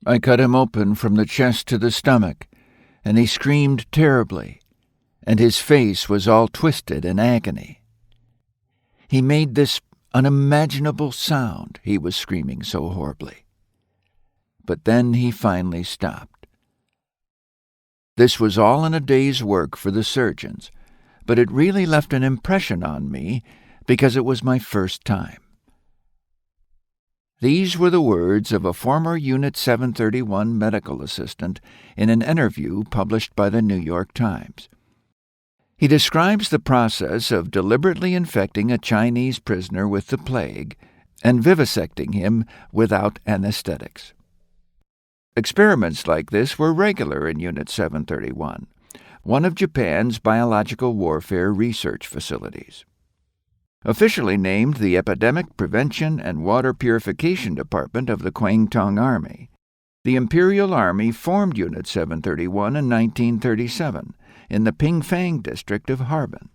I cut him open from the chest to the stomach, and he screamed terribly, and his face was all twisted in agony. He made this unimaginable sound, he was screaming so horribly. But then he finally stopped. This was all in a day's work for the surgeons, but it really left an impression on me because it was my first time. These were the words of a former Unit 731 medical assistant in an interview published by the New York Times. He describes the process of deliberately infecting a Chinese prisoner with the plague and vivisecting him without anesthetics. Experiments like this were regular in Unit 731, one of Japan's biological warfare research facilities. Officially named the Epidemic Prevention and Water Purification Department of the Kwantung Army, the Imperial Army formed Unit 731 in 1937 in the Pingfang district of Harbin.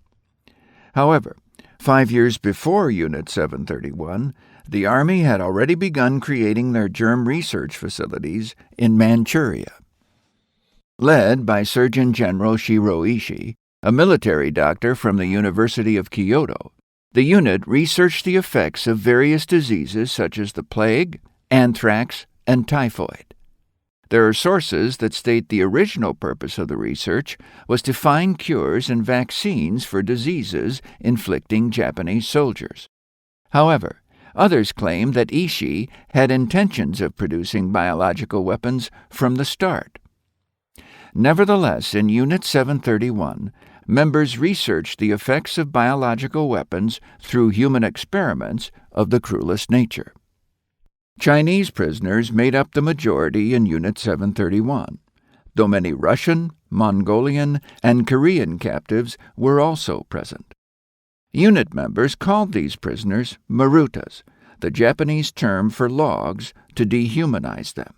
However, 5 years before Unit 731, the Army had already begun creating their germ research facilities in Manchuria. Led by Surgeon General Shiro Ishii, a military doctor from the University of Kyoto, the unit researched the effects of various diseases such as the plague, anthrax, and typhoid. There are sources that state the original purpose of the research was to find cures and vaccines for diseases inflicting Japanese soldiers. However, others claim that Ishii had intentions of producing biological weapons from the start. Nevertheless, in Unit 731, members researched the effects of biological weapons through human experiments of the cruelest nature. Chinese prisoners made up the majority in Unit 731, though many Russian, Mongolian, and Korean captives were also present. Unit members called these prisoners marutas, the Japanese term for logs, to dehumanize them.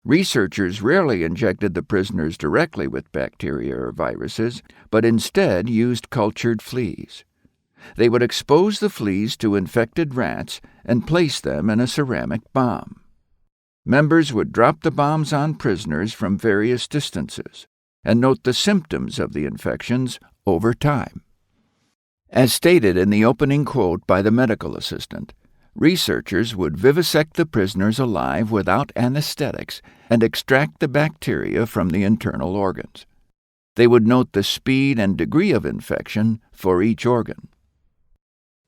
Researchers rarely injected the prisoners directly with bacteria or viruses, but instead used cultured fleas. They would expose the fleas to infected rats and place them in a ceramic bomb. Members would drop the bombs on prisoners from various distances and note the symptoms of the infections over time. As stated in the opening quote by the medical assistant, researchers would vivisect the prisoners alive without anesthetics and extract the bacteria from the internal organs. They would note the speed and degree of infection for each organ.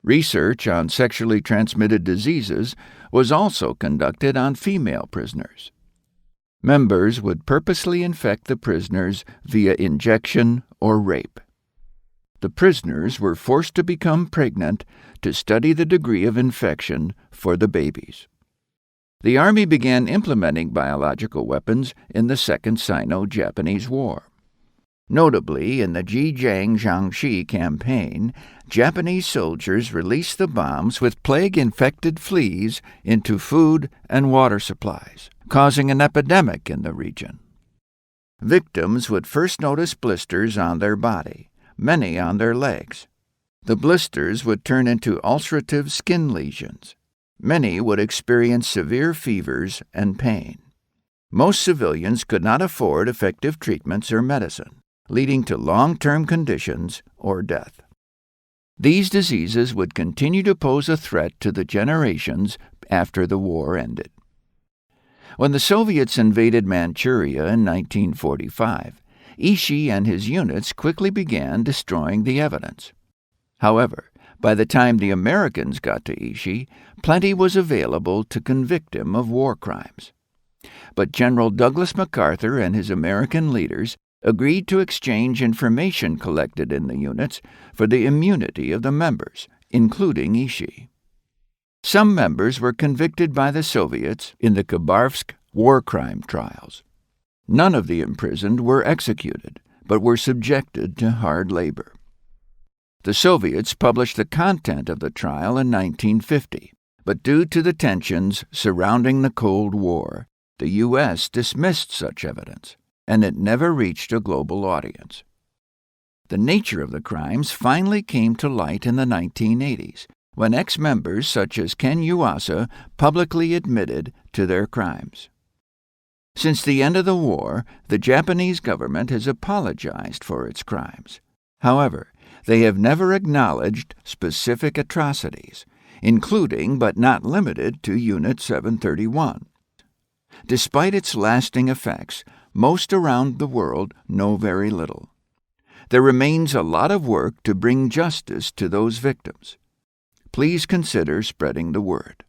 Research on sexually transmitted diseases was also conducted on female prisoners. Members would purposely infect the prisoners via injection or rape. The prisoners were forced to become pregnant to study the degree of infection for the babies. The Army began implementing biological weapons in the Second Sino-Japanese War. Notably, in the Zhejiang-Jiangxi campaign, Japanese soldiers released the bombs with plague-infected fleas into food and water supplies, causing an epidemic in the region. Victims would first notice blisters on their body, many on their legs. The blisters would turn into ulcerative skin lesions. Many would experience severe fevers and pain. Most civilians could not afford effective treatments or medicine, leading to long-term conditions or death. These diseases would continue to pose a threat to the generations after the war ended. When the Soviets invaded Manchuria in 1945, Ishii and his units quickly began destroying the evidence. However, by the time the Americans got to Ishii, plenty was available to convict him of war crimes. But General Douglas MacArthur and his American leaders agreed to exchange information collected in the units for the immunity of the members, including Ishii. Some members were convicted by the Soviets in the Khabarovsk war crime trials. None of the imprisoned were executed, but were subjected to hard labor. The Soviets published the content of the trial in 1950, but due to the tensions surrounding the Cold War, the U.S. dismissed such evidence, and it never reached a global audience. The nature of the crimes finally came to light in the 1980s, when ex-members such as Ken Yuasa publicly admitted to their crimes. Since the end of the war, the Japanese government has apologized for its crimes. However, they have never acknowledged specific atrocities, including but not limited to Unit 731. Despite its lasting effects, most around the world know very little. There remains a lot of work to bring justice to those victims. Please consider spreading the word.